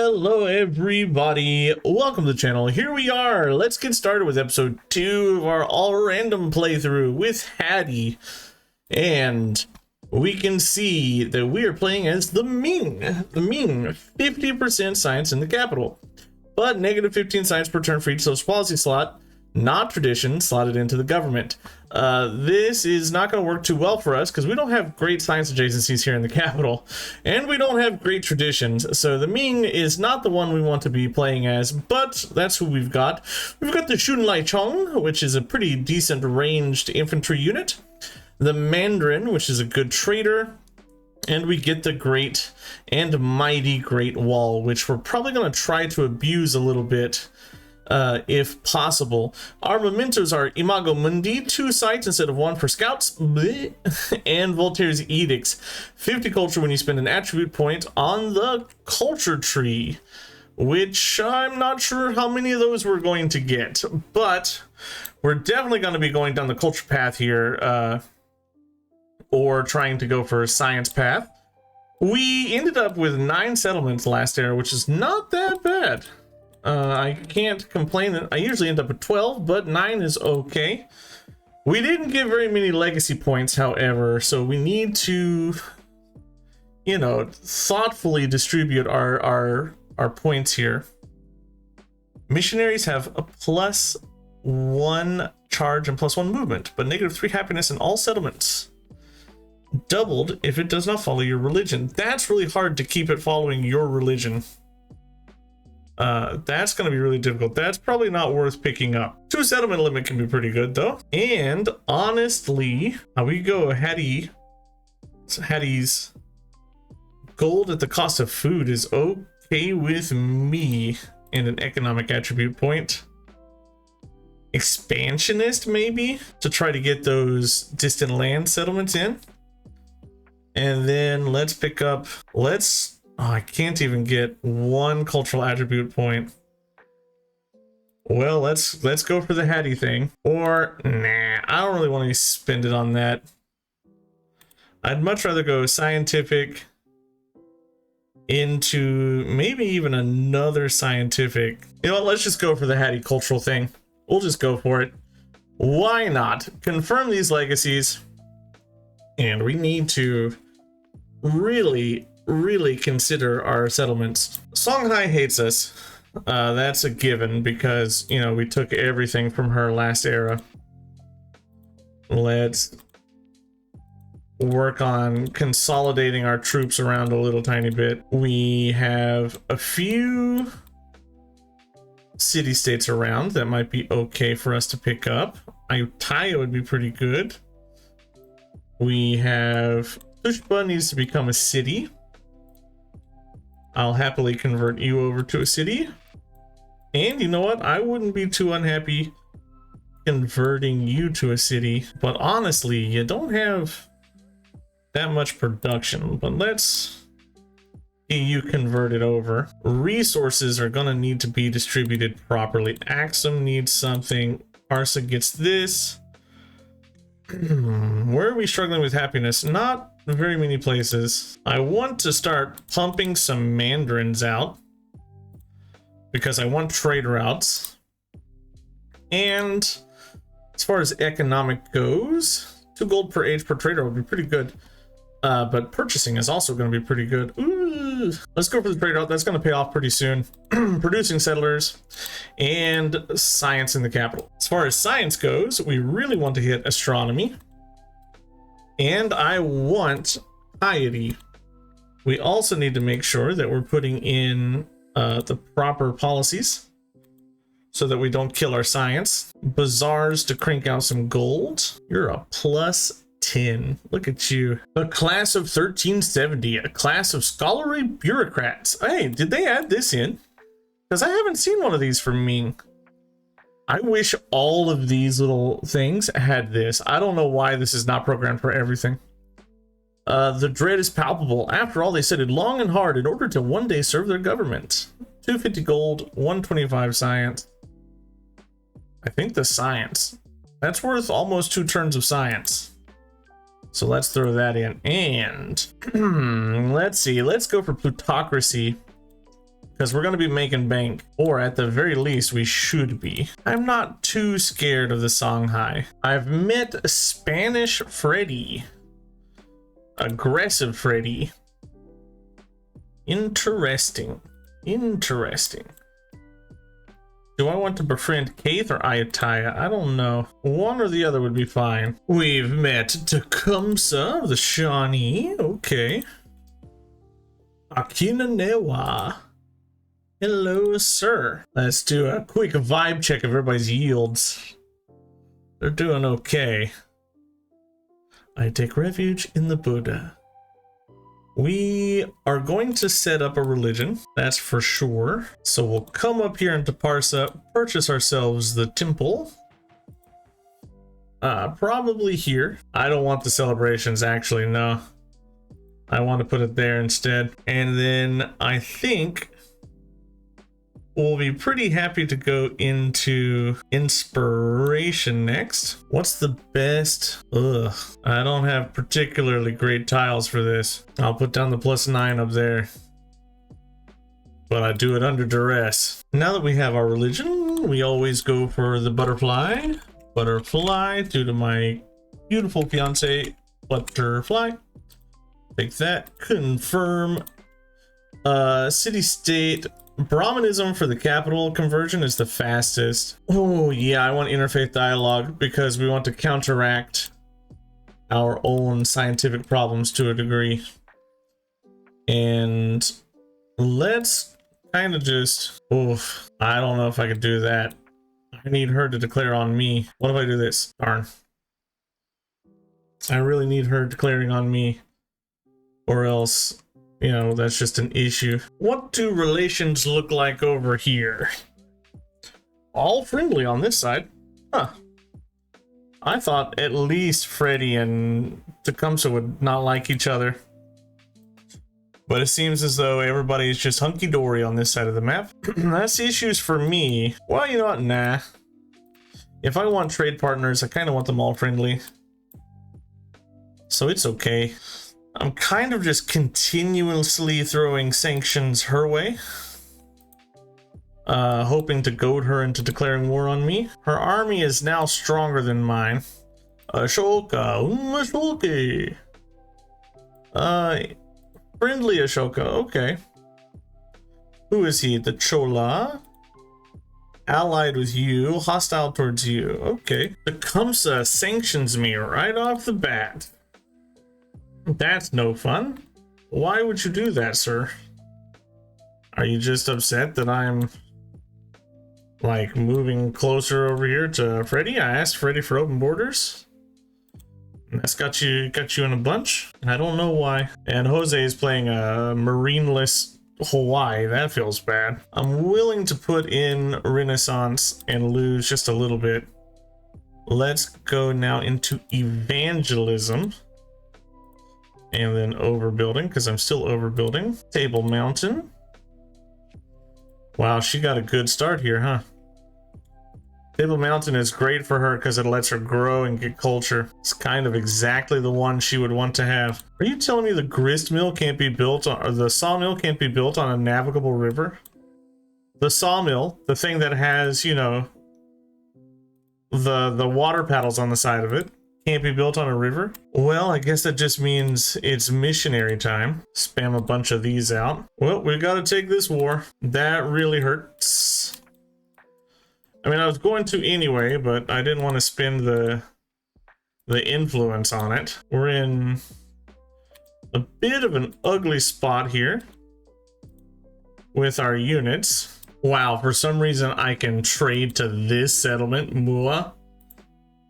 Hello everybody, welcome to the channel. Here we are. Let's get started with episode 2 of our all random playthrough with Hattie. And we can see that we are playing as the Ming. The Ming, 50% science in the capital, but negative 15 science per turn for each social policy slot, not tradition, slotted into the government. This is not going to work too well for us because we don't have great science adjacencies here in the capital, and we don't have great traditions. So the Ming is not the one we want to be playing as, but that's who we've got. We've got the Xun Lai Chong, which is a pretty decent ranged infantry unit, the Mandarin, which is a good trader, and we get the Great and Mighty Great Wall, which we're probably going to try to abuse a little bit if possible. Our mementos are Imago Mundi, 2 sites instead of 1 for scouts, bleh, and Voltaire's edicts, 50 culture when you spend an attribute point on the culture tree, which I'm not sure how many of those we're going to get, but we're definitely going to be going down the culture path here, or trying to go for a science path. We ended up with 9 settlements last era, which is not that bad. I can't complain. I usually end up at 12, but 9 is okay. We didn't get very many legacy points, however, so we need to, you know, thoughtfully distribute our points here. Missionaries have a +1 charge and +1 movement, but -3 happiness in all settlements. Doubled if it does not follow your religion. That's really hard to keep it following your religion. That's going to be really difficult. That's probably not worth picking up. 2 settlement limit can be pretty good though. And honestly, we go Hattie's gold at the cost of food is okay with me, and an economic attribute point. Expansionist maybe, to try to get those distant land settlements in. And then let's pick up, I can't even get 1 cultural attribute point. Well, let's go for the Hattie thing. Or, nah, I don't really want to spend it on that. I'd much rather go scientific into maybe even another scientific. You know what, let's just go for the Hattie cultural thing. We'll just go for it. Why not? Confirm these legacies. And we need to really consider our settlements. Songhai hates us. That's a given because, you know, we took everything from her last era. Let's work on consolidating our troops around a little tiny bit. We have a few city-states around that might be okay for us to pick up. Ayutthaya would be pretty good. We have Tushpa needs to become a city. I'll happily convert you over to a city. And you know what? I wouldn't be too unhappy converting you to a city. But honestly, you don't have that much production. But let's get you converted over. Resources are going to need to be distributed properly. Axum needs something. Arsa gets this. Where are we struggling with happiness? Not very many places. I want to start pumping some mandarins out because I want trade routes. And as far as economic goes, 2 gold per age per trader would be pretty good. But purchasing is also going to be pretty good. Ooh. Let's go for the trade route. That's going to pay off pretty soon. Producing settlers and science in the capital. As far as science goes, we really want to hit astronomy. And I want piety. We also need to make sure that we're putting in the proper policies so that we don't kill our science. Bazaars to crank out some gold. You're a +10. Look at you. A class of 1370, a class of scholarly bureaucrats. Hey, did they add this in? Because I haven't seen one of these for Ming. I wish all of these little things had this. I don't know why this is not programmed for everything. The dread is palpable. After all, they studied long and hard in order to one day serve their government. 250 gold, 125 science. I think the science. That's worth almost 2 turns of science. So let's throw that in. And let's see. Let's go for plutocracy. because we're going to be making bank, or at the very least we should be. I'm not too scared of the Songhai. I've met Spanish Freddy, aggressive Freddy. Interesting. Do I want to befriend Kaith or Ayataya? I don't know. One or the other would be fine. We've met Tecumseh of the Shawnee. Okay. Akinanewa. Hello, sir. Let's do a quick vibe check of everybody's yields. They're doing okay. I take refuge in the Buddha. We are going to set up a religion, that's for sure. So we'll come up here into Parsa, purchase ourselves the temple. Probably here. I don't want the celebrations, actually, no. I want to put it there instead. And then I think we'll be pretty happy to go into inspiration next. What's the best? Ugh, I don't have particularly great tiles for this. I'll put down the +9 up there, but I do it under duress. Now that we have our religion, we always go for the butterfly. Butterfly, due to my beautiful fiance, Butterfly. Take that. Confirm. City-state. Brahmanism for the capital conversion is the fastest. Oh yeah, I want interfaith dialogue because we want to counteract our own scientific problems to a degree. And let's kind of just, oof, I don't know if I could do that. I need her to declare on me. What if I do this? Darn. I really need her declaring on me, or else, you know, that's just an issue. What do relations look like over here? All friendly on this side. Huh. I thought at least Freddy and Tecumseh would not like each other. But it seems as though everybody's just hunky-dory on this side of the map. That's issues for me. Well, you know what? Nah. If I want trade partners, I kind of want them all friendly. So it's okay. I'm kind of just continuously throwing sanctions her way, hoping to goad her into declaring war on me. Her army is now stronger than mine. Ashoka, Ashoka. Friendly Ashoka, okay. Who is he? The Chola. Allied with you, hostile towards you. Okay. Tecumseh sanctions me right off the bat. That's no fun. Why would you do that, sir? Are you just upset that I'm like moving closer over here to Freddy? I asked Freddy for open borders. And that's got you in a bunch. I don't know why. And Jose is playing a marineless Hawaii. That feels bad. I'm willing to put in Renaissance and lose just a little bit. Let's go now into evangelism. And then overbuilding, because I'm still overbuilding. Table Mountain. Wow, she got a good start here, huh? Table Mountain is great for her because it lets her grow and get culture. It's kind of exactly the one she would want to have. Are you telling me the grist mill can't be built on, or the sawmill can't be built on a navigable river? The sawmill, the thing that has, you know, the water paddles on the side of it, can't be built on a river? Well, I guess that just means it's missionary time. Spam a bunch of these out. Well, we gotta take this war. That really hurts. I mean, I was going to anyway, but I didn't want to spend the influence on it. We're in a bit of an ugly spot here with our units. Wow, for some reason I can trade to this settlement, Mua.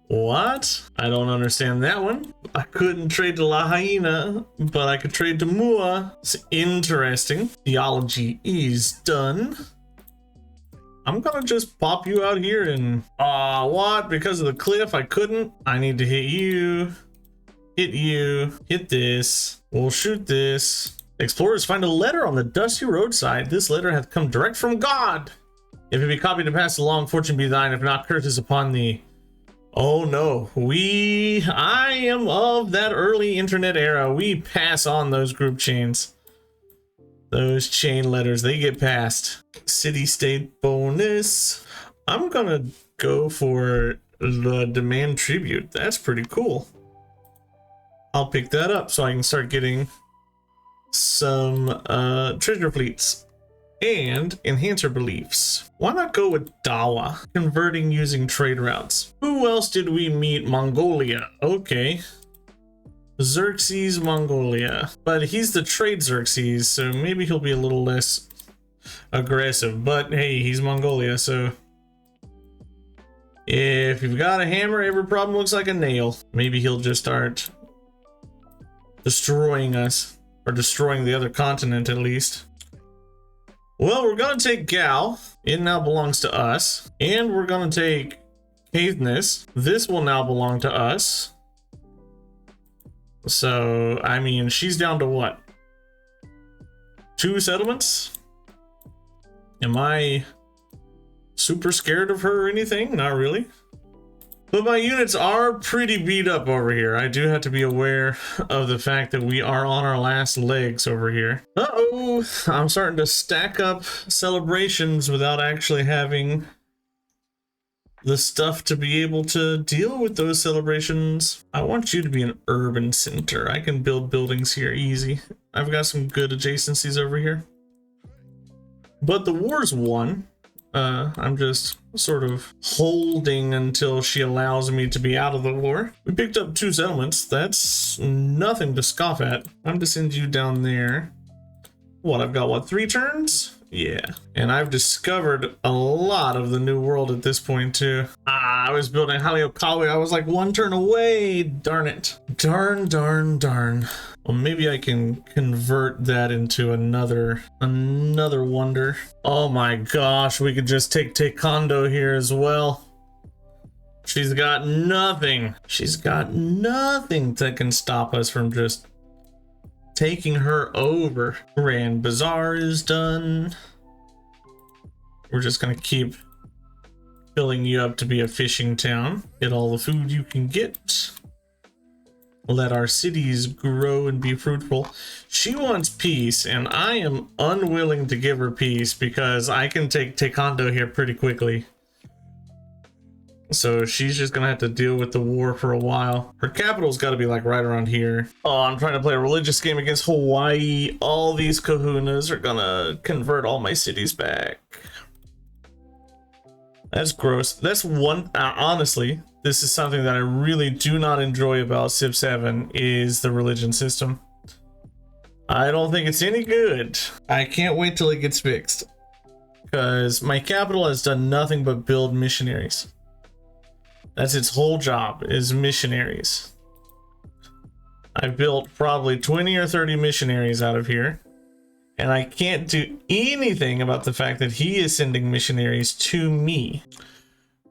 What? I don't understand that one. I couldn't trade to La Hyena, but I could trade to Mua. It's interesting. Theology is done. I'm gonna just pop you out here and... what? Because of the cliff, I couldn't? I need to hit you. Hit you. Hit this. We'll shoot this. Explorers find a letter on the dusty roadside. This letter hath come direct from God. If it be copied and passed along, fortune be thine. If not, curses upon thee. Oh no, I am of that early internet era. We pass on those group chains. Those chain letters, they get passed. City-state bonus. I'm gonna go for the demand tribute. That's pretty cool. I'll pick that up so I can start getting some treasure fleets and enhancer beliefs. Why not go with Dawa? Converting using trade routes. Who else did we meet? Mongolia. Okay. Xerxes, Mongolia. But he's the trade Xerxes, so maybe he'll be a little less aggressive. But hey, he's Mongolia, so if you've got a hammer, every problem looks like a nail. Maybe he'll just start destroying us, or destroying the other continent at least. Well, we're gonna take Gal. It now belongs to us. And we're gonna take Caithness. This will now belong to us. So, I mean, she's down to what? 2 settlements? Am I super scared of her or anything? Not really. But my units are pretty beat up over here. I do have to be aware of the fact that we are on our last legs over here. Uh-oh! I'm starting to stack up celebrations without actually having the stuff to be able to deal with those celebrations. I want you to be an urban center. I can build buildings here easy. I've got some good adjacencies over here. But the war's won. I'm just sort of holding until she allows me to be out of the war. We picked up 2 settlements. That's nothing to scoff at. I'm to send you down there. What, I've got, what, 3 turns? Yeah. And I've discovered a lot of the new world at this point, too. I was building Haleakala. I was like 1 turn away. Darn it. Darn, darn, darn. Well, maybe I can convert that into another wonder. Oh my gosh, we could just take Taekwondo here as well. She's got nothing. She's got nothing that can stop us from just taking her over. Grand Bazaar is done. We're just gonna keep filling you up to be a fishing town. Get all the food you can get. Let our cities grow and be fruitful. She wants peace, and I am unwilling to give her peace because I can take Taekwondo here pretty quickly. So she's just gonna have to deal with the war for a while. Her capital's got to be like right around here. Oh, I'm trying to play a religious game against Hawaii. All these kahunas are gonna convert all my cities back. That's gross. That's one, honestly, this is something that I really do not enjoy about Civ 7 is the religion system. I don't think it's any good. I can't wait till it gets fixed. Because my capital has done nothing but build missionaries. That's its whole job, is missionaries. I've built probably 20 or 30 missionaries out of here. And I can't do anything about the fact that he is sending missionaries to me,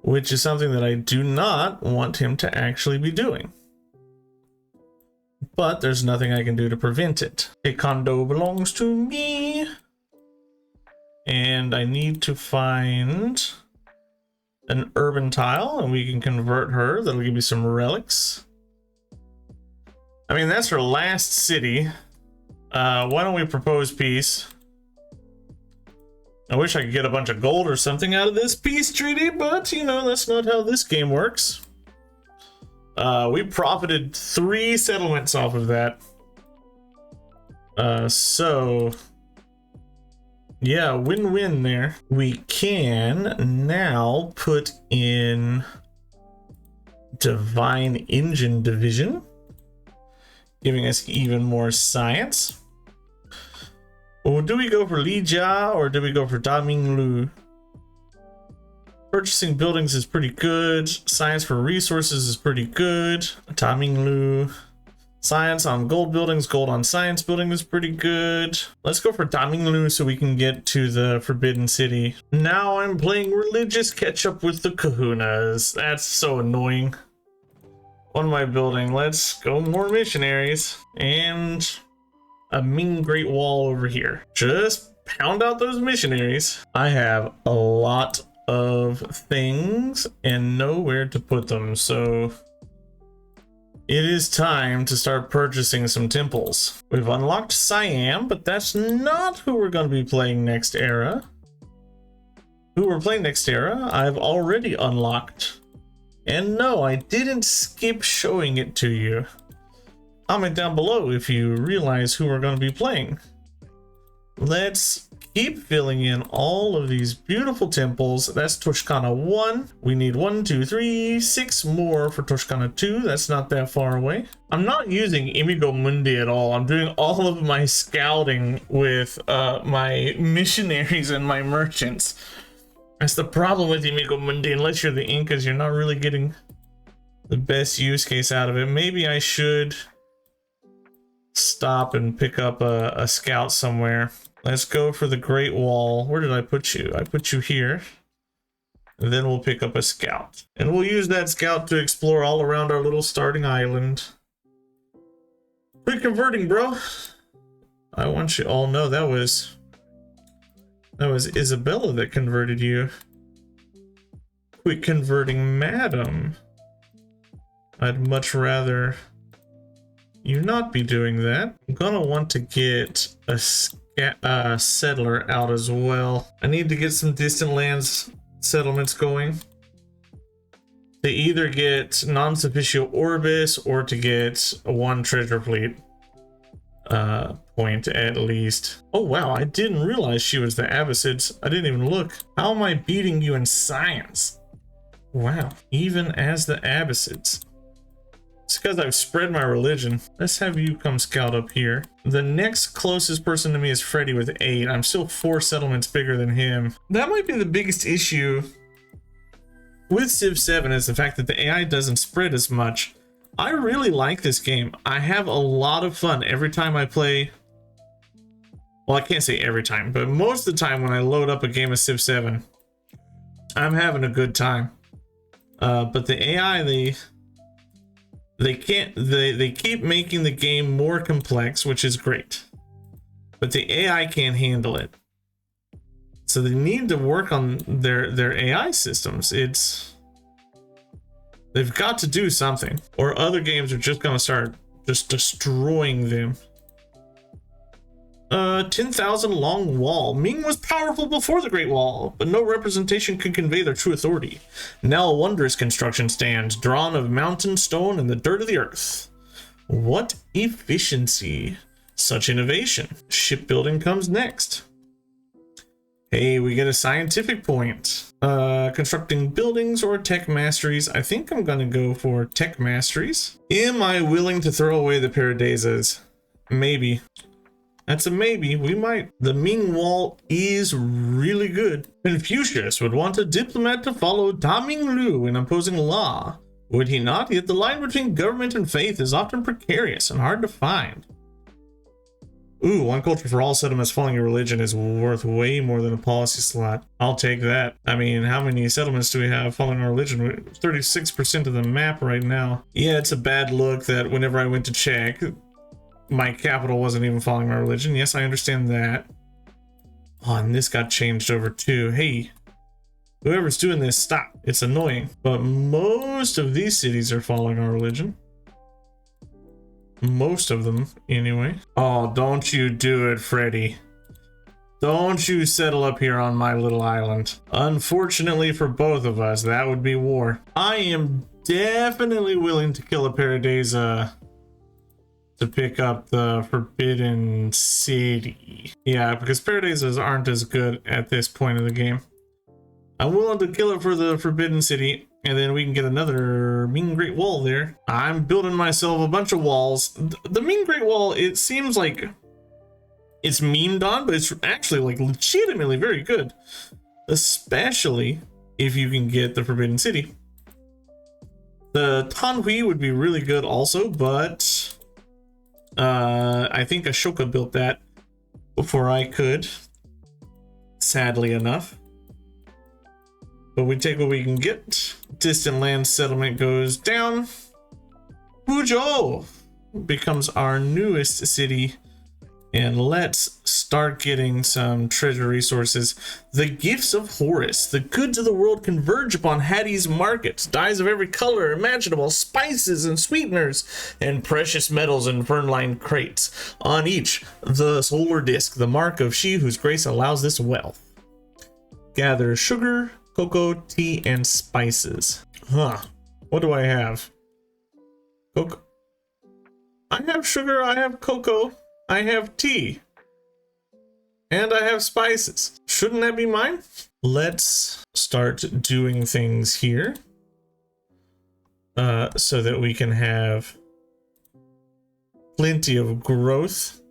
which is something that I do not want him to actually be doing. But there's nothing I can do to prevent it. Taekwondo belongs to me. And I need to find an urban tile, and we can convert her. That'll give me some relics. I mean, that's her last city. Why don't we propose peace? I wish I could get a bunch of gold or something out of this peace treaty, but you know, that's not how this game works. We profited 3 settlements off of that. So yeah, win-win there. We can now put in Divine Engine Division, giving us even more science. Well, do we go for Li Jia or do we go for Da Ming Lu? Purchasing buildings is pretty good. Science for resources is pretty good. Da Ming Lu. Science on gold buildings, gold on science building is pretty good. Let's go for Da Ming Lu so we can get to the Forbidden City. Now I'm playing religious catch up with the kahunas. That's so annoying. What am I building? Let's go more missionaries and a Ming Great Wall over here. Just pound out those missionaries. I have a lot of things and nowhere to put them, so It is time to start purchasing some temples. We've unlocked Siam, but that's not who we're going to be playing next era. Who we're playing next era, I've already unlocked. And no, I didn't skip showing it to you. Comment down below if you realize who we're going to be playing. Let's keep filling in all of these beautiful temples. That's Toshkana 1. We need 1, 2, 3, 6 more for Toshkana 2. That's not that far away. I'm not using Imigo Mundi at all. I'm doing all of my scouting with my missionaries and my merchants. That's the problem with Imigo Mundi. Unless you're the Incas, you're not really getting the best use case out of it. Maybe I should stop and pick up a scout somewhere. Let's go for the Great Wall. Where did I put you? I put you here. And then we'll pick up a scout. And we'll use that scout to explore all around our little starting island. Quit converting, bro. I want you all know that was Isabella that converted you. Quit converting, madam. I'd much rather you not be doing that. I'm gonna want to get a settler out as well. I need to get some distant lands settlements going to either get non-sufficient orbis or to get one treasure fleet point at least. Oh wow, I didn't realize she was the Abbasids. I didn't even look. How am I beating you in science? Wow, even as the Abbasids. It's because I've spread my religion. Let's have you come scout up here. The next closest person to me is Freddy with 8. I'm still 4 settlements bigger than him. That might be the biggest issue with Civ 7 is the fact that the AI doesn't spread as much. I really like this game. I have a lot of fun every time I play. Well, I can't say every time, but most of the time when I load up a game of Civ 7, I'm having a good time. But the AI, they keep making the game more complex, which is great, but the AI can't handle it. So they need to work on their AI systems. They've got to do something, or other games are just gonna start just destroying them. 10,000 long wall. Ming was powerful before the Great Wall, but no representation could convey their true authority. Now a wondrous construction stands, drawn of mountain stone and the dirt of the earth. What efficiency! Such innovation. Shipbuilding comes next. Hey, we get a scientific point. Constructing buildings or tech masteries. I think I'm gonna go for tech masteries. Am I willing to throw away the Paradisas? Maybe. That's a maybe. We might. The Ming Wall is really good. Confucius would want a diplomat to follow Da Minglu in imposing law. Would he not? Yet the line between government and faith is often precarious and hard to find. Ooh, one culture for all settlements following a religion is worth way more than a policy slot. I'll take that. I mean, how many settlements do we have following our religion? 36% of the map right now. Yeah, it's a bad look that whenever I went to check, my capital wasn't even following my religion. Yes, I understand that. Oh, and this got changed over too. Hey, whoever's doing this, stop. It's annoying. But most of these cities are following our religion. Most of them, anyway. Oh, don't you do it, Freddy. Don't you settle up here on my little island. Unfortunately for both of us, that would be war. I am definitely willing to kill a Paradisa to pick up the Forbidden City. Yeah, because Paradisas aren't as good at this point of the game. I'm willing to kill it for the Forbidden City, and then we can get another Ming Great Wall there. I'm building myself a bunch of walls. The Ming Great Wall, it seems like it's memed on, but it's actually like legitimately very good. Especially if you can get the Forbidden City. The Tanhui would be really good also, but I think Ashoka built that before I could, sadly enough. But we take what we can get. Distant land settlement goes down. Fuzhou becomes our newest city And let's start getting some treasure resources. The gifts of Horus. The goods of the world converge upon Hattie's markets. Dyes of every color imaginable, spices and sweeteners, and precious metals in fern-lined crates. On each, the solar disk, the mark of she whose grace allows this wealth. Gather sugar, cocoa, tea, and spices. What do I have? Cocoa. I have sugar, I have cocoa. I have tea. And I have spices. Shouldn't that be mine? Let's start doing things here. So that we can have plenty of growth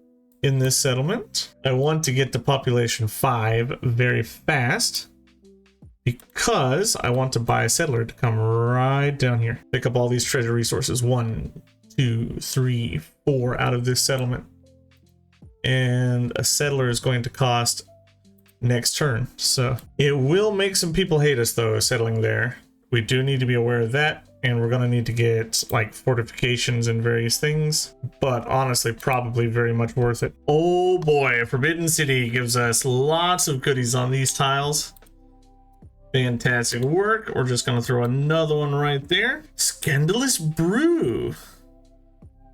in this settlement. I want to get to population 5 very fast, because I want to buy a settler to come right down here. Pick up all these treasure resources. 1, 2, 3, 4 out of this settlement. And a settler is going to cost next turn. So it will make some people hate us though, settling there. We do need to be aware of that. And we're going to need to get like fortifications and various things. But honestly, probably very much worth it. Oh boy, Forbidden City gives us lots of goodies on these tiles. Fantastic work. We're just going to throw another one right there. Scandalous Brew.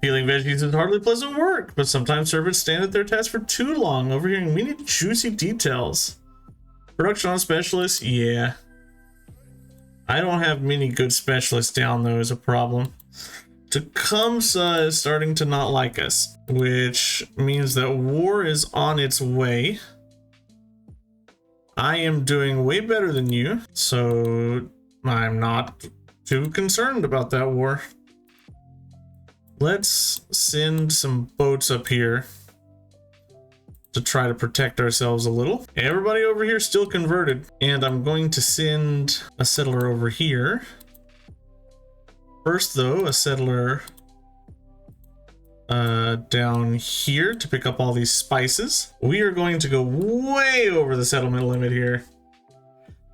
Peeling veggies is hardly pleasant work, but sometimes servants stand at their task for too long, overhearing many juicy details. Production on specialists, yeah. I don't have many good specialists down though, is a problem. Tecumseh is starting to not like us, which means that war is on its way. I am doing way better than you, so I'm not too concerned about that war. Let's send some boats up here to try to protect ourselves a little. Everybody over here still converted, and I'm going to send a settler over here. First though, a settler down here to pick up all these spices. We are going to go way over the settlement limit here,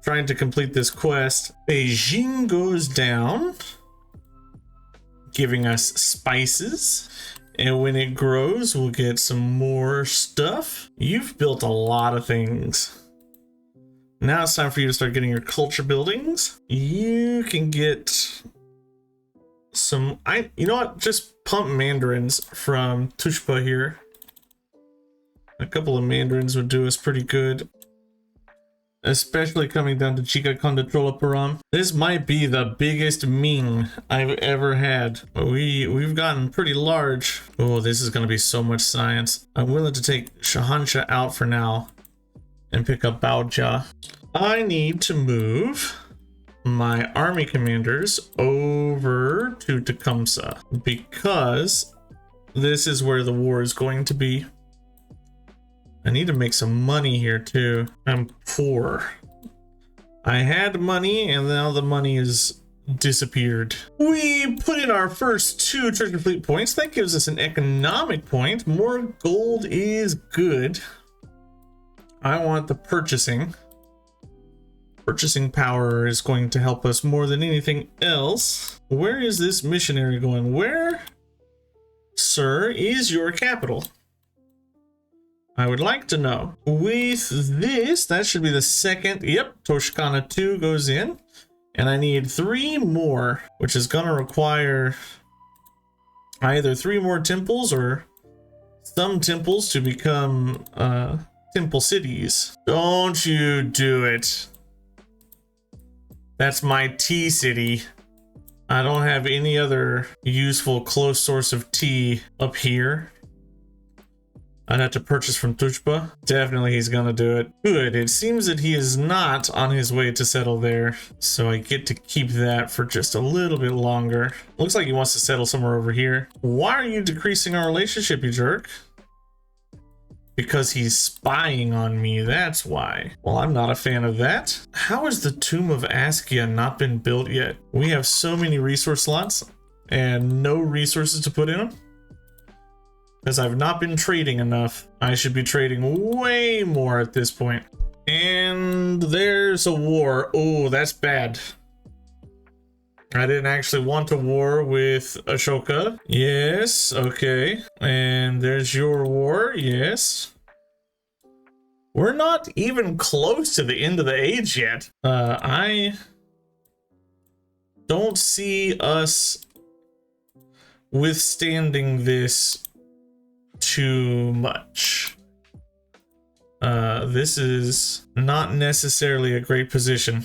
trying to complete this quest. Beijing goes down, giving us spices, and when it grows we'll get some more stuff. You've built a lot of things. Now it's time for you to start getting your culture buildings. You can get some, you know what, just pump mandarins from Tushpa here. A couple of mandarins would do us pretty good, especially coming down to Chica Cholapuram. This might be the biggest Ming I've ever had. We've gotten pretty large. Oh, this is going to be so much science. I'm willing to take Shahansha out for now and pick up Baojia. I need to move my army commanders over to Tecumseh because this is where the war is going to be. I need to make some money here too. I'm poor. I had money and now the money has disappeared. We put in our first 2 treasure fleet points. That gives us an economic point. More gold is good. I want the purchasing. Purchasing power is going to help us more than anything else. Where is this missionary going? Where, sir, is your capital? I would like to know. With this, that should be the second. Yep, Toshkana 2 goes in. And I need 3 more, which is going to require either 3 more temples or some temples to become temple cities. Don't you do it. That's my tea city. I don't have any other useful close source of tea up here. I'd have to purchase from Tushpa. Definitely he's gonna do it. Good, it seems that he is not on his way to settle there, so I get to keep that for just a little bit longer. Looks like he wants to settle somewhere over here. Why are you decreasing our relationship, you jerk? Because he's spying on me, that's why. Well, I'm not a fan of that. How has the Tomb of Askia not been built yet? We have so many resource slots and no resources to put in them. Because I've not been trading enough. I should be trading way more at this point. And there's a war. Oh, that's bad. I didn't actually want to war with Ashoka. Yes, okay. And there's your war, yes. We're not even close to the end of the age yet. I don't see us withstanding this too much. This is not necessarily a great position.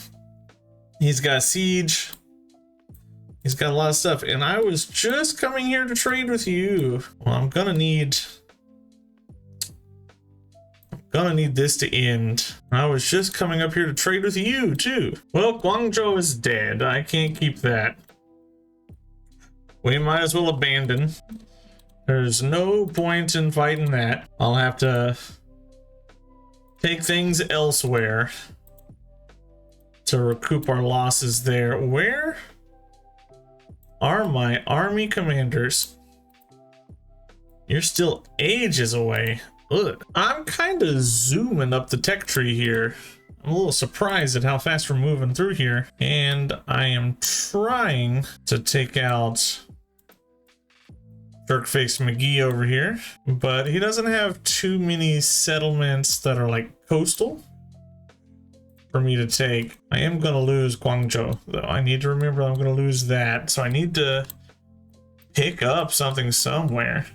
He's got siege. He's got a lot of stuff, and I was just coming here to trade with you. Well, I'm gonna need this to end. I was just coming up here to trade with you too. Well, Guangzhou is dead. I can't keep that. We might as well abandon. There's no point in fighting that. I'll have to take things elsewhere to recoup our losses there. Where are my army commanders? You're still ages away. Ugh. I'm kind of zooming up the tech tree here. I'm a little surprised at how fast we're moving through here. And I am trying to take out Jerk-faced McGee over here, but he doesn't have too many settlements that are like coastal for me to take. I am going to lose Guangzhou, though. I need to remember I'm going to lose that, so I need to pick up something somewhere.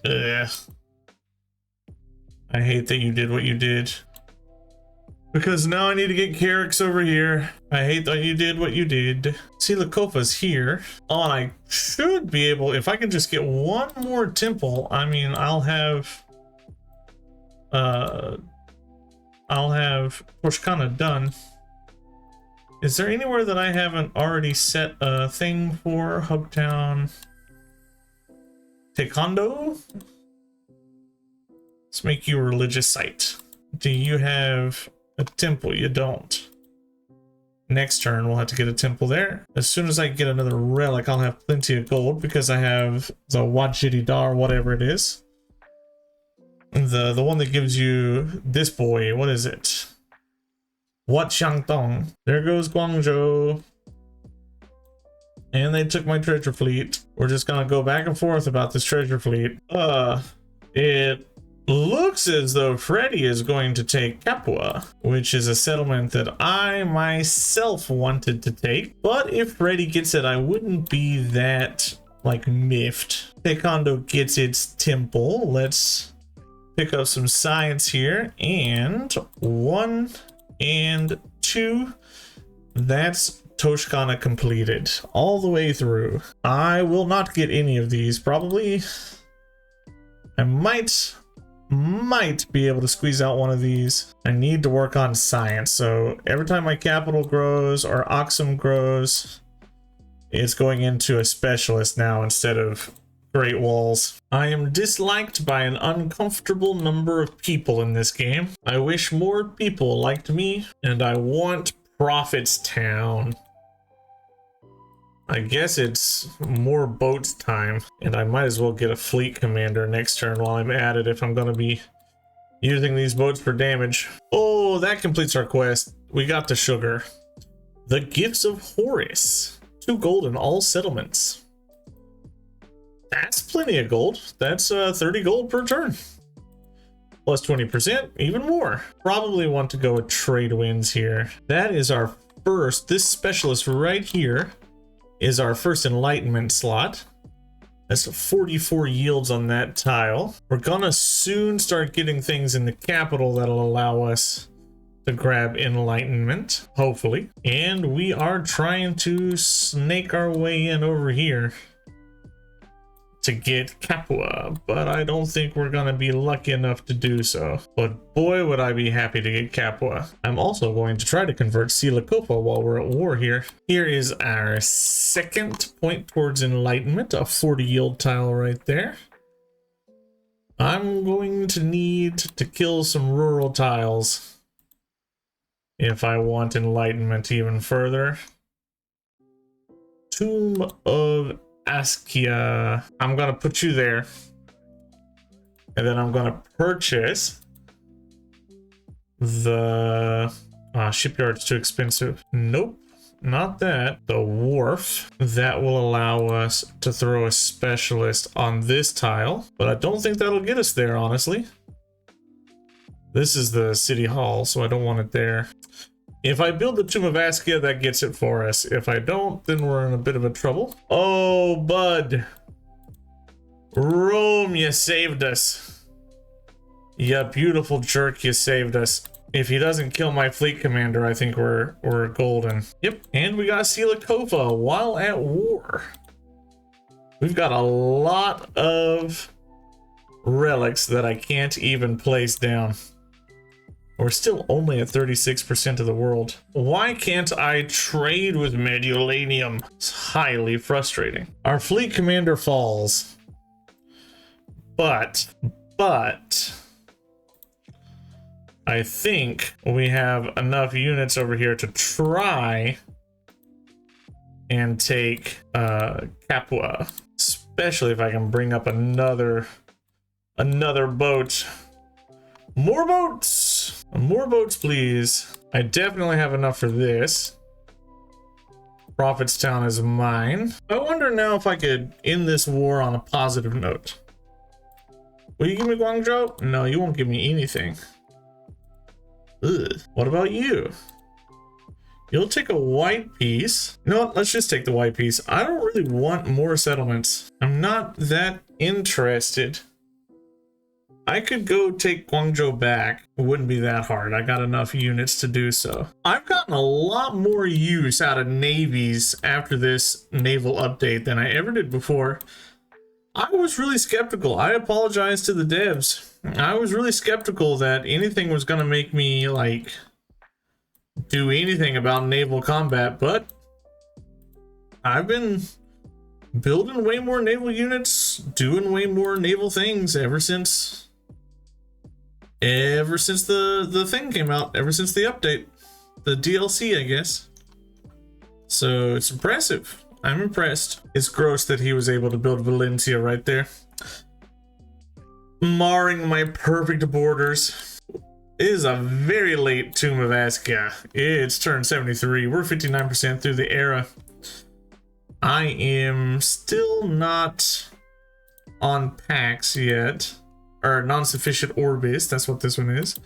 Ugh. I hate that you did what you did, because now I need to get Carrick's over here. I hate that you did what you did. Silicopa's here. Oh, and I should be able, if I can just get one more temple, I mean, I'll have Toshkana done. Is there anywhere that I haven't already set a thing for? Hubtown, Taekwondo? Let's make you a religious site. Do you have a temple? You don't. Next turn, we'll have to get a temple there. As soon as I get another relic, I'll have plenty of gold because I have the Wajidi Dar, whatever it is. The one that gives you this boy, what is it? Wat Xiangdong. There goes Guangzhou. And they took my treasure fleet. We're just gonna go back and forth about this treasure fleet. It looks as though Freddy is going to take Capua, which is a settlement that I myself wanted to take. But if Freddy gets it, I wouldn't be that like miffed. Taekwondo gets its temple. Let's pick up some science here. And 1 and 2. That's Toshkana completed all the way through. I will not get any of these. Probably I might be able to squeeze out one of these. I need to work on science, so every time my capital grows or Oxum grows, it's going into a specialist now instead of Great Walls. I am disliked by an uncomfortable number of people in this game. I wish more people liked me, and I want Prophet's Town. I guess it's more boats time, and I might as well get a fleet commander next turn while I'm at it if I'm going to be using these boats for damage. Oh, that completes our quest. We got the sugar. The Gifts of Horus. 2 gold in all settlements. That's plenty of gold. That's 30 gold per turn. Plus 20%, even more. Probably want to go with trade winds here. That is our first. This specialist right here is our first enlightenment slot. That's 44 yields on that tile. We're gonna soon start getting things in the capital that'll allow us to grab enlightenment, hopefully. And we are trying to snake our way in over here to get Capua, but I don't think we're gonna be lucky enough to do so. But boy, would I be happy to get Capua. I'm also going to try to convert Silicopa while we're at war here. Here is our second point towards enlightenment, a 40 yield tile right there. I'm going to need to kill some rural tiles if I want enlightenment even further. Tomb of Askia. I'm gonna put you there, and then I'm gonna purchase the shipyard's too expensive. Nope. not that. The wharf. That will allow us to throw a specialist on this tile, but I don't think that'll get us there, honestly. This is the city hall, so I don't want it there. If I build the Tomb of Askia, that gets it for us. If I don't, then we're in a bit of a trouble. Oh, bud. Rome, you saved us. You beautiful jerk, you saved us. If he doesn't kill my fleet commander, I think we're golden. Yep, and we got Silikova while at war. We've got a lot of relics that I can't even place down. We're still only at 36% of the world. Why can't I trade with Medulanium? It's highly frustrating. Our fleet commander falls. But I think we have enough units over here to try and take Capua, especially if I can bring up another boat. More boats, please. I definitely have enough for this. Prophetstown is mine. I wonder now if I could end this war on a positive note. Will you give me Guangzhou? No, you won't give me anything. Ugh. What about you? You'll take a white piece. You know what? Let's just take the white piece. I don't really want more settlements. I'm not that interested. I could go take Guangzhou back. It wouldn't be that hard. I got enough units to do so. I've gotten a lot more use out of navies after this naval update than I ever did before. I was really skeptical. I apologize to the devs. I was really skeptical that anything was going to make me, like, do anything about naval combat, but I've been building way more naval units, doing way more naval things ever since the thing came out, ever since the update, the DLC, I guess. So it's impressive. I'm impressed. It's gross that he was able to build Valencia right there, marring my perfect borders. It is a very late Tomb of Askia. It's turned 73. We're 59% through the era. I am still not on Pax yet, or non-sufficient orbis. That's what this one is.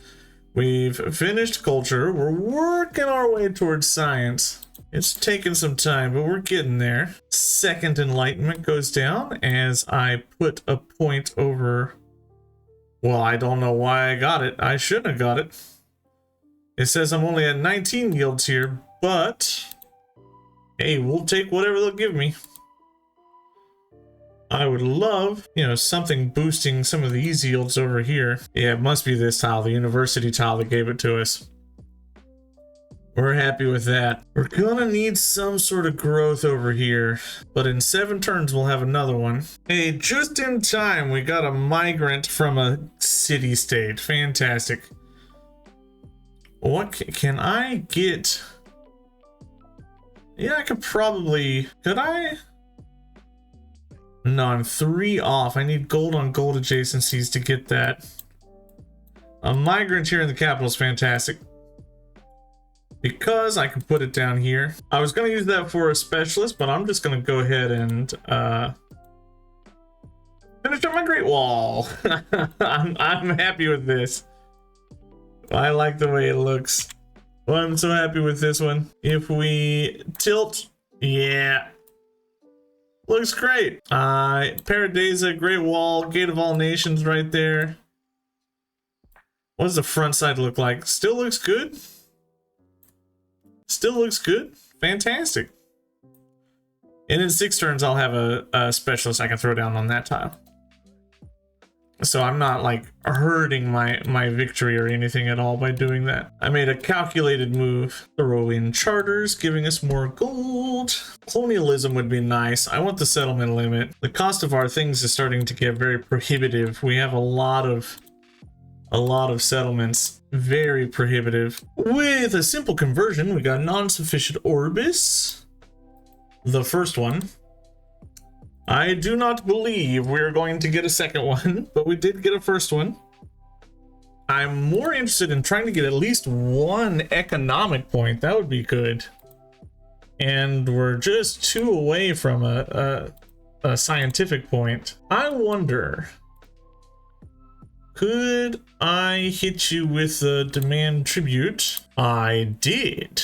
We've finished culture. We're working our way towards science. It's taking some time, but we're getting there. Second enlightenment goes down as I put a point over. Well, I don't know why I got it. I shouldn't have got it. It says I'm only at 19 yields here, but hey, we'll take whatever they'll give me. I would love, you know, something boosting some of these yields over here. Yeah, it must be this tile, the university tile that gave it to us. We're happy with that. We're gonna need some sort of growth over here, but in 7 turns we'll have another one. Hey, just in time, we got a migrant from a city-state. Fantastic. What can I get? Yeah, I could probably... Could I? No, I'm 3 off. I need gold on gold adjacencies to get that. A migrant here in the capital is fantastic, because I can put it down here. I was going to use that for a specialist, but I'm just going to go ahead and finish up my Great Wall. I'm happy with this. I like the way it looks. Well, I'm so happy with this one. If we tilt, yeah, looks great. Paradisa, Great Wall, Gate of All Nations right there. What does the front side look like? Still looks good. Still looks good. Fantastic. And in 6 turns, I'll have a specialist I can throw down on that tile. So I'm not like hurting my victory or anything at all by doing that. I made a calculated move. Throw in charters, giving us more gold. Colonialism would be nice. I want the settlement limit. The cost of our things is starting to get very prohibitive. We have a lot of settlements. Very prohibitive. With a simple conversion, we got non-sufficient orbis. The first one. I do not believe we're going to get a second one, but we did get a first one. I'm more interested in trying to get at least 1 economic point. That would be good. and we're just 2 away from a scientific point. I wonder, could I hit you with a demand tribute? I did.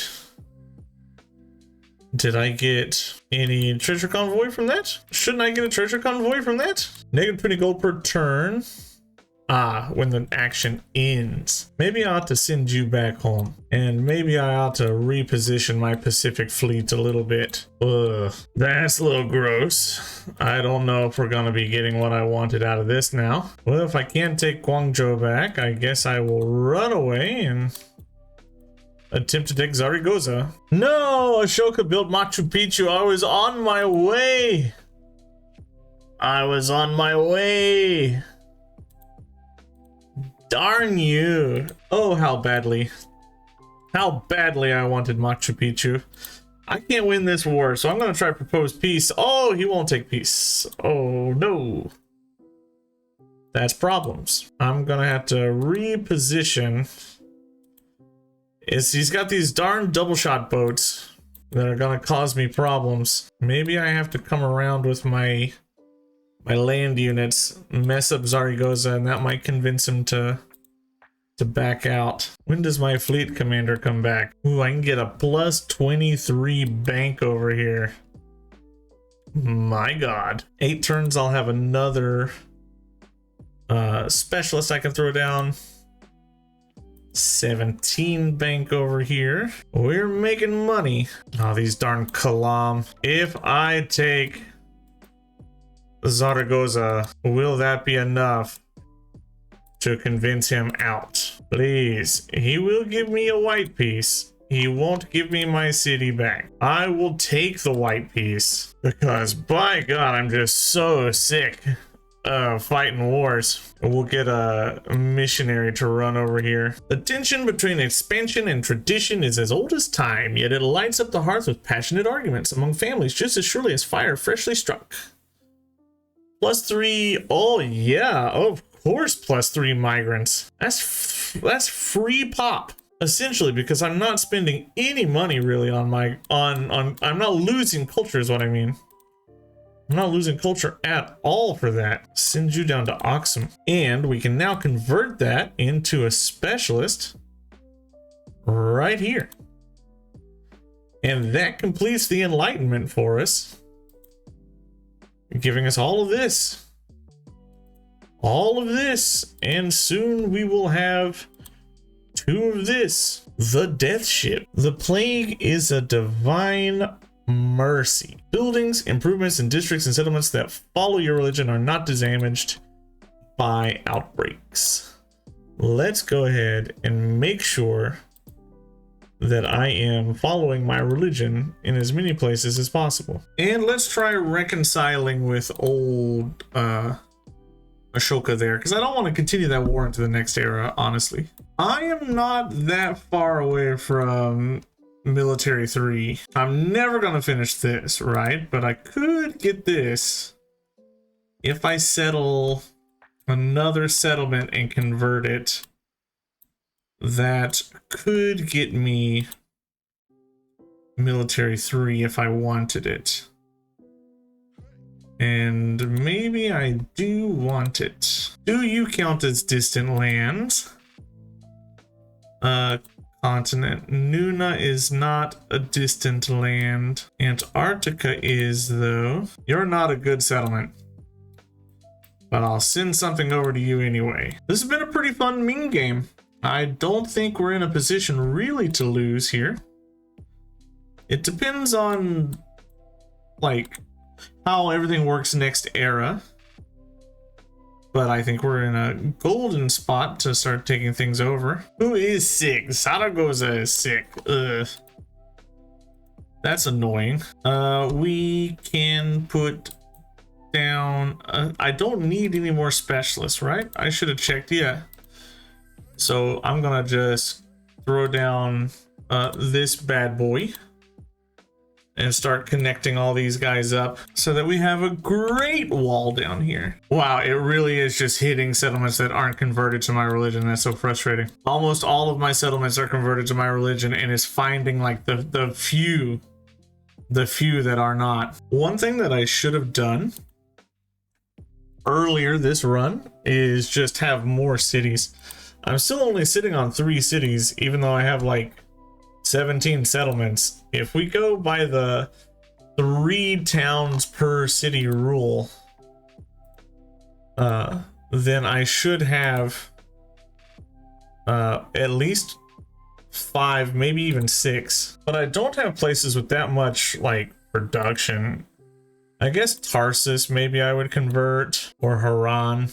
Did I get any treasure convoy from that? Shouldn't I get a treasure convoy from that? Negative 20 gold per turn. Ah, when the action ends. Maybe I ought to send you back home. And maybe I ought to reposition my Pacific fleet a little bit. Ugh, that's a little gross. I don't know if we're gonna be getting what I wanted out of this now. Well, if I can't take Guangzhou back, I guess I will run away and attempt to take Zaragoza. No, Ashoka built Machu Picchu. I was on my way. I was on my way. Darn you. Oh, how badly. How badly I wanted Machu Picchu. I can't win this war, so I'm going to try to propose peace. Oh, he won't take peace. Oh, no. That's problems. I'm going to have to reposition. He's got these darn double shot boats that are going to cause me problems. Maybe I have to come around with my land units, mess up Zaragoza, and that might convince him to back out. When does my fleet commander come back? Ooh, I can get a plus 23 bank over here. My god. 8 turns, I'll have another specialist I can throw down. 17 bank over here. We're making money. Oh, these darn Kalam. If I take Zaragoza, will that be enough to convince him out? Please. He will give me a white piece. He won't give me my city back. I will take the white piece because, by God, I'm just so sick of fighting wars. We'll get a missionary to run over here. The tension between expansion and tradition is as old as time, yet it lights up the hearth with passionate arguments among families just as surely as fire freshly struck. +3. Oh yeah, of course, +3 migrants. That's free pop, essentially, because I'm not spending any money really on my I'm not losing culture is what I mean. I'm not losing culture at all for that. Send you down to Oxum, and we can now convert that into a specialist right here, and that completes the enlightenment for us, giving us all of this. All of this, and soon we will have 2 of this. The Death Ship. The plague is a divine mercy. Buildings, improvements, and districts and settlements that follow your religion are not damaged by outbreaks. Let's go ahead and make sure that I am following my religion in as many places as possible. And let's try reconciling with old Ashoka there, because I don't want to continue that war into the next era, honestly. I am not that far away from military 3. I'm never going to finish this, right? But I could get this if I settle another settlement and convert it. That could get me military 3 if I wanted it. And maybe I do want it. Do you count as distant lands? Continent. Nuna is not a distant land. Antarctica is, though. You're not a good settlement, but I'll send something over to you anyway. This has been a pretty fun Ming game. I don't think we're in a position really to lose here. It depends on, like, how everything works next era. But I think we're in a golden spot to start taking things over. Who is sick? Zaragoza is sick. Ugh. That's annoying. We can put down... I don't need any more specialists, right? I should have checked, yeah. So I'm gonna just throw down this bad boy and start connecting all these guys up so that we have a great wall down here. Wow, it really is just hitting settlements that aren't converted to my religion. That's so frustrating. Almost all of my settlements are converted to my religion, and it's finding like the few the few that are not. One thing that I should have done earlier this run is just have more cities. I'm still only sitting on 3 cities, even though I have like 17 settlements. If we go by the 3 towns per city rule, then I should have at least 5, maybe even 6. But I don't have places with that much like production. I guess Tarsus maybe I would convert, or Haran.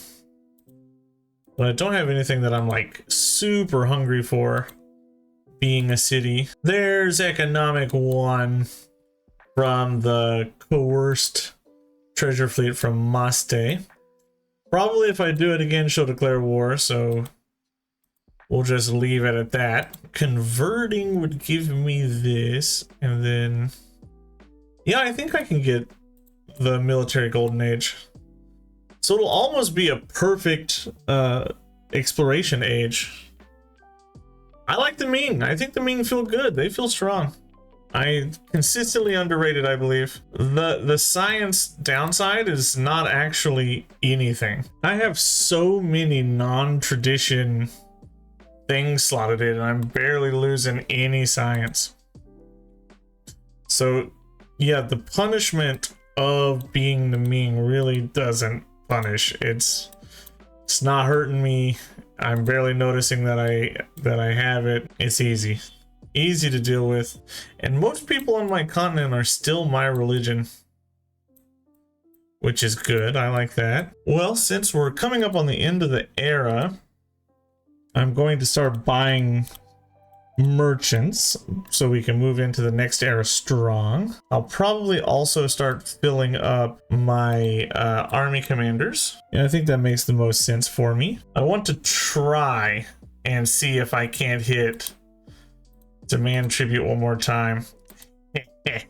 But I don't have anything that I'm like super hungry for being a city. There's economic 1 from the coerced treasure fleet from Maste. Probably if I do it again, she'll declare war, so we'll just leave it at that. Converting would give me this, and then yeah, I think I can get the military golden age. So it'll almost be a perfect exploration age. I like the Ming. I think the Ming feel good. They feel strong. I consistently underrated, I believe. The science downside is not actually anything. I have so many non-tradition things slotted in, and I'm barely losing any science. So yeah, the punishment of being the Ming really doesn't punish. It's not hurting me. I'm barely noticing that I have it. It's easy to deal with, and most people on my continent are still my religion, which is good. I like that. Well, since we're coming up on the end of the era, I'm going to start buying merchants so we can move into the next era strong. I'll probably also start filling up my army commanders. And I think that makes the most sense for me. I want to try and see if I can't hit demand tribute one more time.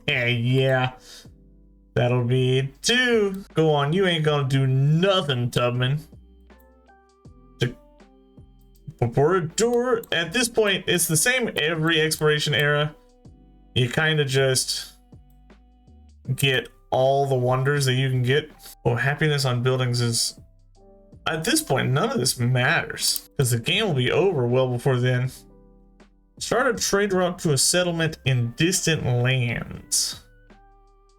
Yeah, that'll be 2. Go on, you ain't gonna do nothing, Tubman. At this point, it's the same every exploration era. You kind of just get all the wonders that you can get. Oh, happiness on buildings is... At this point, none of this matters, because the game will be over well before then. Start a trade route to a settlement in distant lands.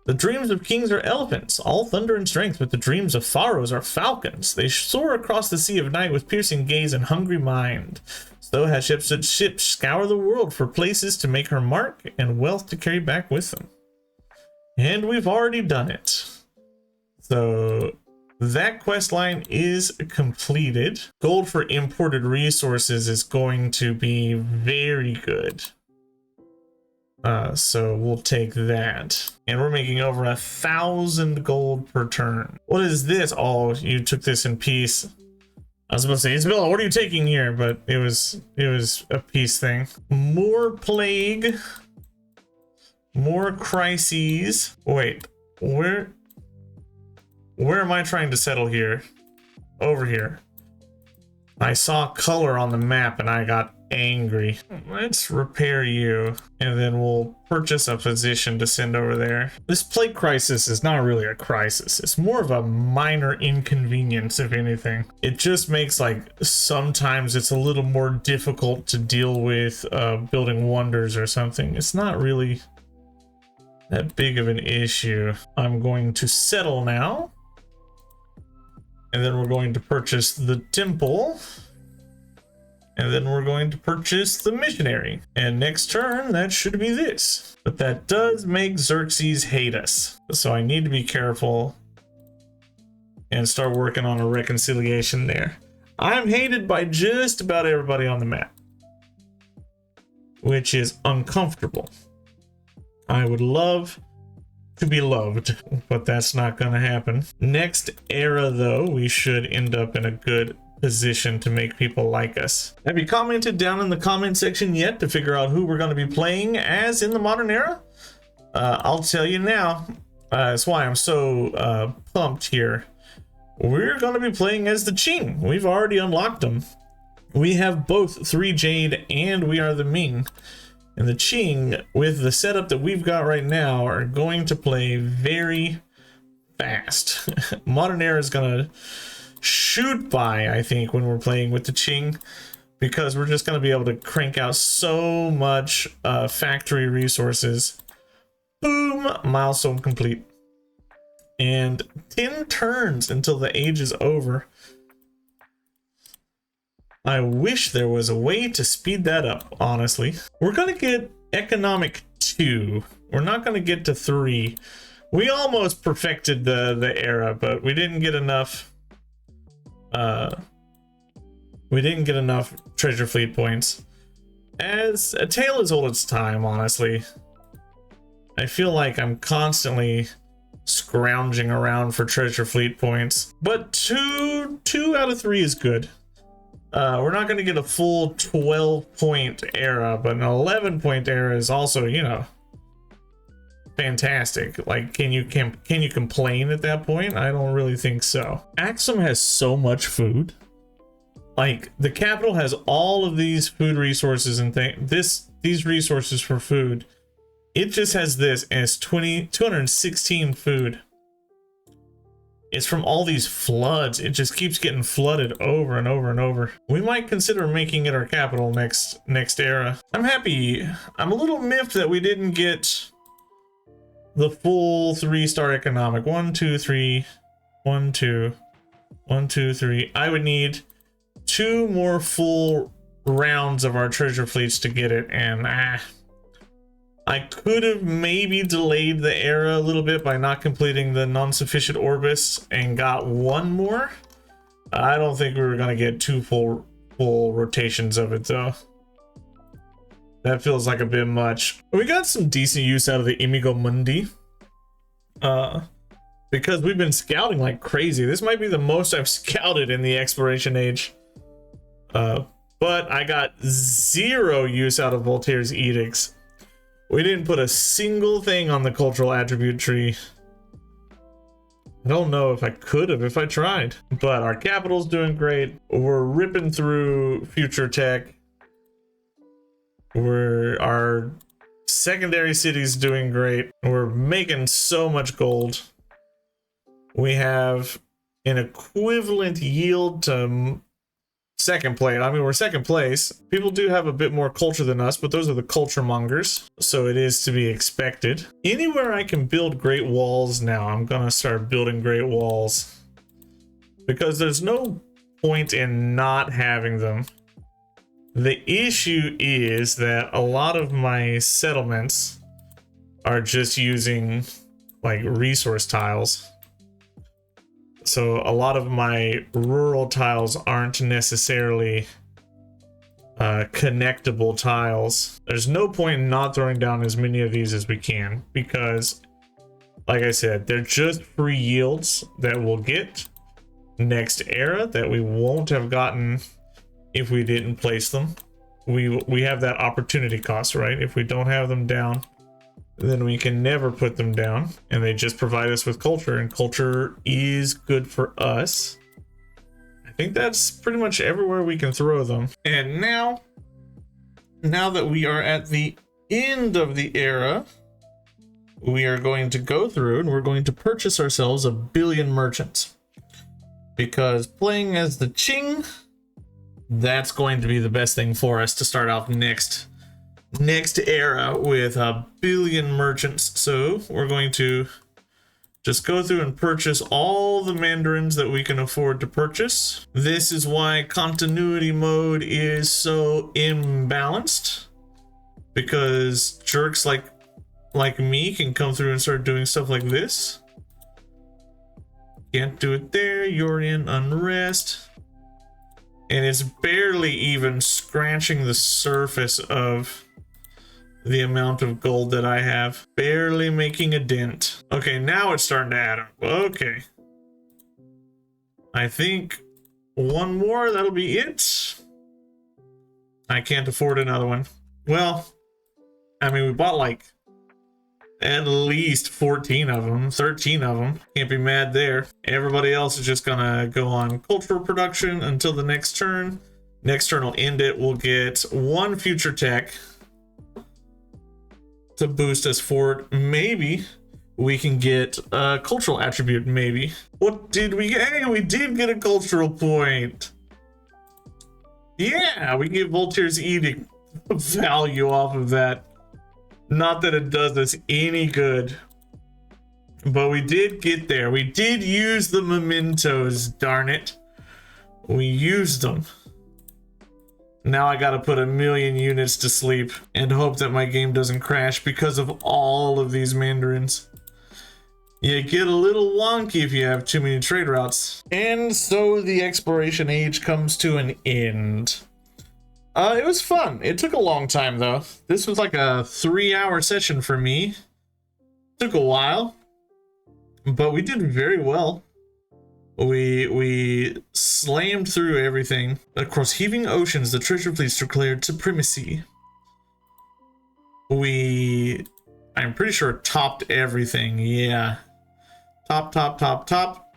The dreams of kings are elephants, all thunder and strength, but the dreams of pharaohs are falcons. They soar across the sea of night with piercing gaze and hungry mind. So has ships scour the world for places to make her mark and wealth to carry back with them. And we've already done it. So that quest line is completed. Gold for imported resources is going to be very good. So we'll take that. And we're making over 1,000 gold per turn. What is this? Oh, you took this in peace. I was about to say, Isabella, what are you taking here? But it was a peace thing. More plague. More crises. Wait, where am I trying to settle here? Over here. I saw color on the map and I got angry. Let's repair you, and then we'll purchase a physician to send over there. This plague crisis is not really a crisis. It's more of a minor inconvenience, if anything. It just makes, like, sometimes it's a little more difficult to deal with building wonders or something. It's not really that big of an issue. I'm going to settle now, and then we're going to purchase the temple. And then we're going to purchase the missionary. And next turn, that should be this. But that does make Xerxes hate us. So I need to be careful and start working on a reconciliation there. I'm hated by just about everybody on the map, which is uncomfortable. I would love to be loved, but that's not going to happen. Next era, though, we should end up in a good position to make people like us. Have you commented down in the comment section yet to figure out who we're going to be playing as in the modern era? I'll tell you now. That's why I'm so pumped here. We're going to be playing as the Qing. We've already unlocked them. We have both 3 Jade and we are the Ming. And the Qing, with the setup that we've got right now, are going to play very fast. Modern era is going to shoot by, I think, when we're playing with the Qing, because we're just going to be able to crank out so much factory resources. Boom! Milestone complete. And 10 turns until the age is over. I wish there was a way to speed that up, honestly. We're going to get economic 2. We're not going to get to 3. We almost perfected the era, but we didn't get enough. We didn't get enough treasure fleet points. As a tale as old as time, honestly. I feel like I'm constantly scrounging around for treasure fleet points, but two out of 3 is good. We're not going to get a full 12-point era, but an 11-point era is also, you know, fantastic. Like, can you complain at that point? I don't really think so. Axum has so much food. Like, the capital has all of these food resources and these resources for food. It just has this, and it's 216 food. It's from all these floods. It just keeps getting flooded over and over and over. We might consider making it our capital next era. I'm happy. I'm a little miffed that we didn't get the full 3-star economic. 1, 2, 3. 1, 2. 1, 2, 3. I would need 2 more full rounds of our treasure fleets to get it, and I could have maybe delayed the era a little bit by not completing the non-sufficient orbis and got 1 more. I don't think we were going to get 2 full rotations of it, though. That feels like a bit much. We got some decent use out of the Imigo Mundi. Because we've been scouting like crazy. This might be the most I've scouted in the exploration age. But I got 0 use out of Voltaire's edicts. We didn't put a single thing on the cultural attribute tree. I don't know if I could have if I tried. But our capital's doing great. We're ripping through future tech. Our secondary city's doing great. We're making so much gold. We have an equivalent yield to second place. I mean, we're second place. People do have a bit more culture than us, but those are the culture mongers, so it is to be expected. Anywhere I can build great walls now, I'm gonna start building great walls, because there's no point in not having them. The issue is that a lot of my settlements are just using like resource tiles. So a lot of my rural tiles aren't necessarily connectable tiles. There's no point in not throwing down as many of these as we can, because like I said, they're just free yields that we'll get next era that we won't have gotten if we didn't place them. We have that opportunity cost, right? If we don't have them down, then we can never put them down, and they just provide us with culture, and culture is good for us. I think that's pretty much everywhere we can throw them. And now that we are at the end of the era, we are going to go through and we're going to purchase ourselves 1 billion merchants, because playing as the Qing, that's going to be the best thing for us to start off next era with 1 billion merchants. So we're going to just go through and purchase all the mandarins that we can afford to purchase. This is why continuity mode is so imbalanced, because jerks like me can come through and start doing stuff like this. Can't do it there. You're in unrest. And it's barely even scratching the surface of the amount of gold that I have. Barely making a dent. Okay, now it's starting to add up. Okay. I think 1 more, that'll be it. I can't afford another one. Well, I mean, we bought like at least 14 of them, 13 of them. Can't be mad there. Everybody else is just gonna go on cultural production until the next turn. Next turn will end it. We'll get 1 future tech. to boost us forward. Maybe we can get a cultural attribute, maybe. What did we get? Hey, we did get a cultural point. Yeah, we get Voltaire's edict value off of that. Not that it does us any good, but we did get there. We did use the mementos, darn it. We used them. Now I gotta put 1,000,000 units to sleep and hope that my game doesn't crash because of all of these mandarins. You get a little wonky if you have too many trade routes. And so the exploration age comes to an end. It was fun. It took a long time though. This was like a 3-hour session for me. Took a while, but we did very well. We slammed through everything. Across heaving oceans, the treasure fleets declared supremacy. I'm pretty sure, topped everything. Yeah. Top.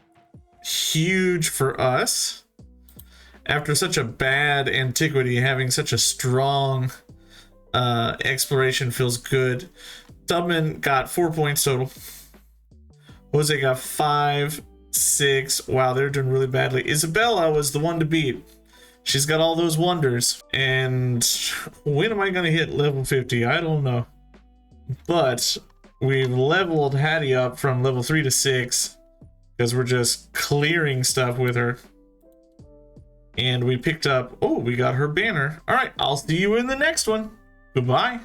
Huge for us. After such a bad antiquity, having such a strong exploration feels good. Tubman got 4 points total. Jose got 5, 6. Wow, they're doing really badly. Isabella was the one to beat. She's got all those wonders. And when am I going to hit level 50? I don't know. But we've leveled Hattie up from level 3 to 6 because we're just clearing stuff with her. And we picked up, oh, we got her banner. All right, I'll see you in the next one. Goodbye.